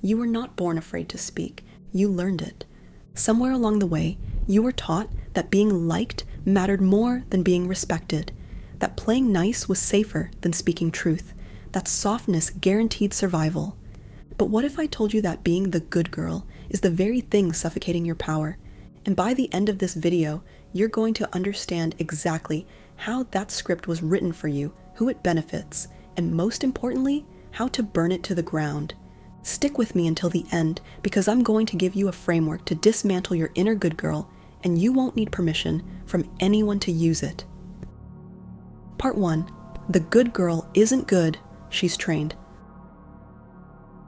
You were not born afraid to speak. You learned it. Somewhere along the way, you were taught that being liked mattered more than being respected, that playing nice was safer than speaking truth, that softness guaranteed survival. But what if I told you that being the good girl is the very thing suffocating your power? And by the end of this video, you're going to understand exactly how that script was written for you, who it benefits, and most importantly, how to burn it to the ground. Stick with me until the end, because I'm going to give you a framework to dismantle your inner good girl, and you won't need permission from anyone to use it. Part 1. The good girl isn't good, she's trained.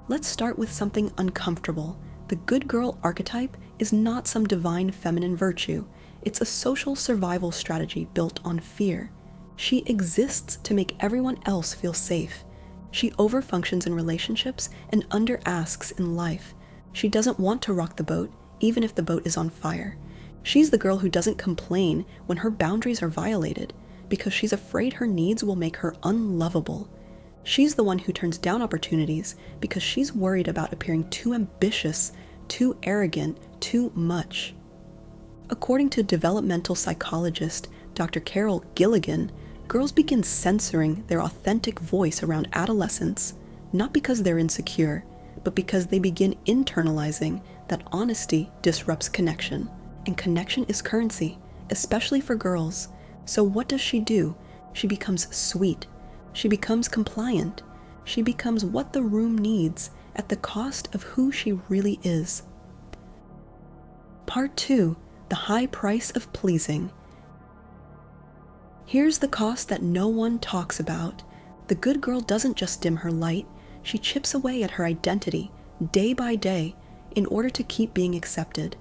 Let's start with something uncomfortable. The good girl archetype is not some divine feminine virtue. It's a social survival strategy built on fear. She exists to make everyone else feel safe. She overfunctions in relationships and underasks in life. She doesn't want to rock the boat, even if the boat is on fire. She's the girl who doesn't complain when her boundaries are violated, because she's afraid her needs will make her unlovable. She's the one who turns down opportunities because she's worried about appearing too ambitious, too arrogant, too much. According to developmental psychologist Dr. Carol Gilligan, girls begin censoring their authentic voice around adolescence, not because they're insecure, but because they begin internalizing that honesty disrupts connection, and connection is currency, especially for girls. So what does she do? She becomes sweet. She becomes compliant. She becomes what the room needs at the cost of who she really is. Part 2. The high price of pleasing. Here's the cost that no one talks about. The good girl doesn't just dim her light, she chips away at her identity, day by day, in order to keep being accepted.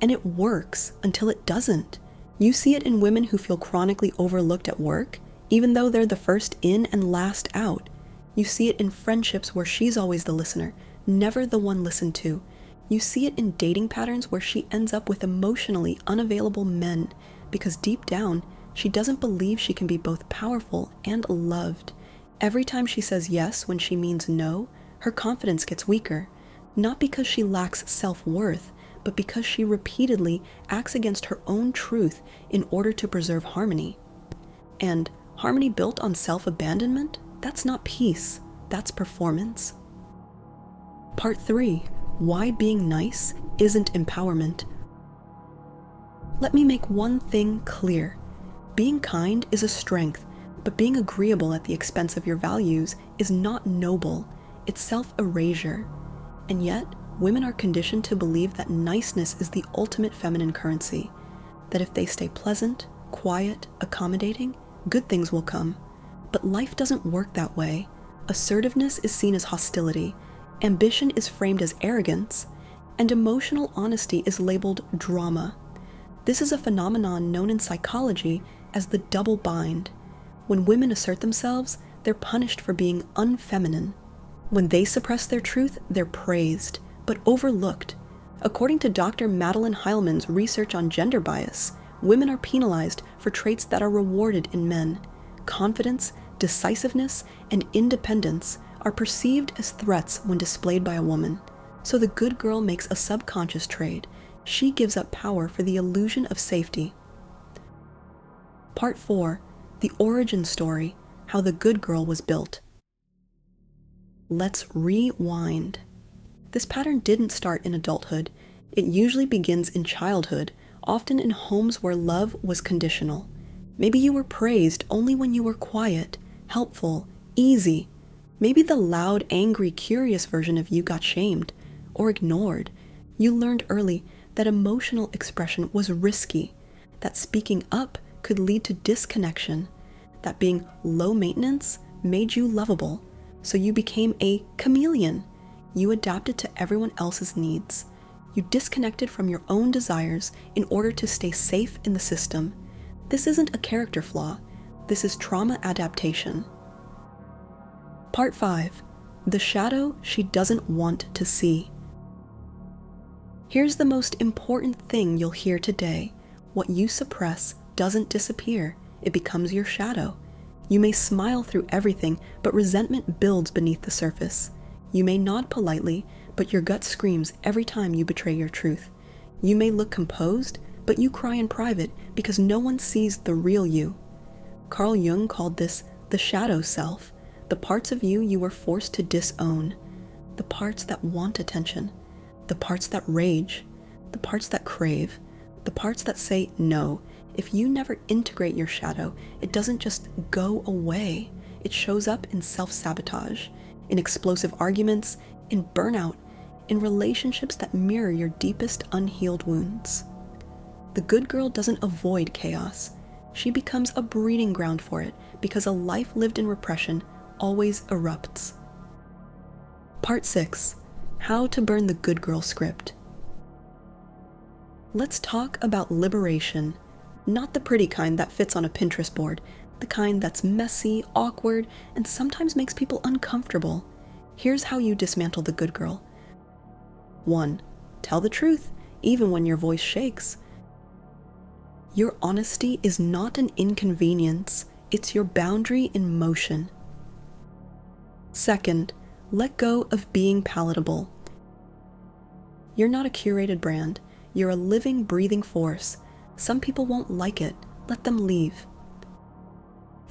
And it works until it doesn't. You see it in women who feel chronically overlooked at work, even though they're the first in and last out. You see it in friendships where she's always the listener, never the one listened to. You see it in dating patterns where she ends up with emotionally unavailable men, because deep down, she doesn't believe she can be both powerful and loved. Every time she says yes when she means no, her confidence gets weaker, not because she lacks self-worth, but because she repeatedly acts against her own truth in order to preserve harmony. And harmony built on self-abandonment? That's not peace, that's performance. Part 3. Why being nice isn't empowerment. Let me make one thing clear. Being kind is a strength, but being agreeable at the expense of your values is not noble, it's self-erasure. And yet, women are conditioned to believe that niceness is the ultimate feminine currency, that if they stay pleasant, quiet, accommodating, good things will come. But life doesn't work that way. Assertiveness is seen as hostility, ambition is framed as arrogance, and emotional honesty is labeled drama. This is a phenomenon known in psychology as the double bind. When women assert themselves, they're punished for being unfeminine. When they suppress their truth, they're praised, but overlooked. According to Dr. Madeline Heilman's research on gender bias, women are penalized for traits that are rewarded in men. Confidence, decisiveness, and independence are perceived as threats when displayed by a woman. So the good girl makes a subconscious trade. She gives up power for the illusion of safety. Part 4. The origin story, how the good girl was built. Let's rewind. This pattern didn't start in adulthood. It usually begins in childhood, often in homes where love was conditional. Maybe you were praised only when you were quiet, helpful, easy. Maybe the loud, angry, curious version of you got shamed or ignored. You learned early that emotional expression was risky, that speaking up could lead to disconnection, that being low maintenance made you lovable, so you became a chameleon. You adapted to everyone else's needs. You disconnected from your own desires in order to stay safe in the system. This isn't a character flaw. This is trauma adaptation. Part 5. The shadow she doesn't want to see. Here's the most important thing you'll hear today. What you suppress doesn't disappear. It becomes your shadow. You may smile through everything, but resentment builds beneath the surface. You may nod politely, but your gut screams every time you betray your truth. You may look composed, but you cry in private because no one sees the real you. Carl Jung called this the shadow self, the parts of you you were forced to disown, the parts that want attention, the parts that rage, the parts that crave, the parts that say no. If you never integrate your shadow, it doesn't just go away. It shows up in self-sabotage, in explosive arguments, in burnout, in relationships that mirror your deepest unhealed wounds. The good girl doesn't avoid chaos. She becomes a breeding ground for it because a life lived in repression always erupts. Part 6. How to burn the good girl script. Let's talk about liberation. Not the pretty kind that fits on a Pinterest board, the kind that's messy, awkward, and sometimes makes people uncomfortable. Here's how you dismantle the good girl. 1. Tell the truth, even when your voice shakes. Your honesty is not an inconvenience, it's your boundary in motion. 2. Let go of being palatable. You're not a curated brand, you're a living, breathing force. Some people won't like it, let them leave.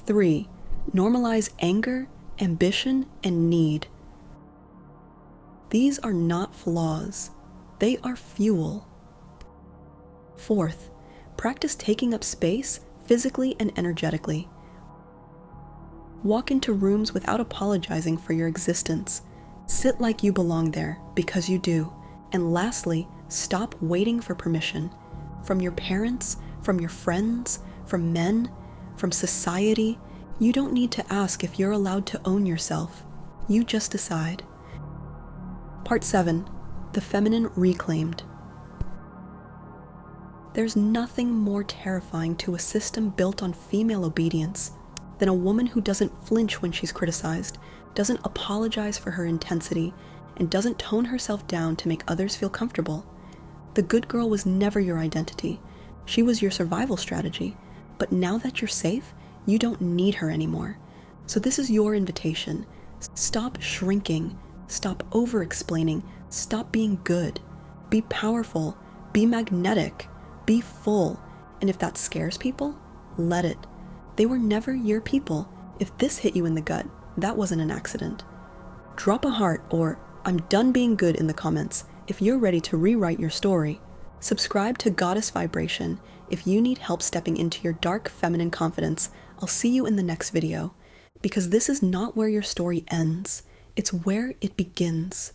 3. Normalize anger, ambition, and need. These are not flaws, they are fuel. 4. Practice taking up space physically and energetically. Walk into rooms without apologizing for your existence. Sit like you belong there, because you do. And lastly, stop waiting for permission. From your parents, from your friends, from men, from society. You don't need to ask if you're allowed to own yourself. You just decide. Part 7. The feminine reclaimed. There's nothing more terrifying to a system built on female obedience than a woman who doesn't flinch when she's criticized, doesn't apologize for her intensity, and doesn't tone herself down to make others feel comfortable. The good girl was never your identity. She was your survival strategy. But now that you're safe, you don't need her anymore. So this is your invitation. Stop shrinking. Stop over-explaining. Stop being good. Be powerful. Be magnetic. Be full. And if that scares people, let it. They were never your people. If this hit you in the gut, that wasn't an accident. Drop a heart or "I'm done being good" in the comments if you're ready to rewrite your story. Subscribe to Goddess Vibration if you need help stepping into your dark feminine confidence. I'll see you in the next video, because this is not where your story ends, it's where it begins.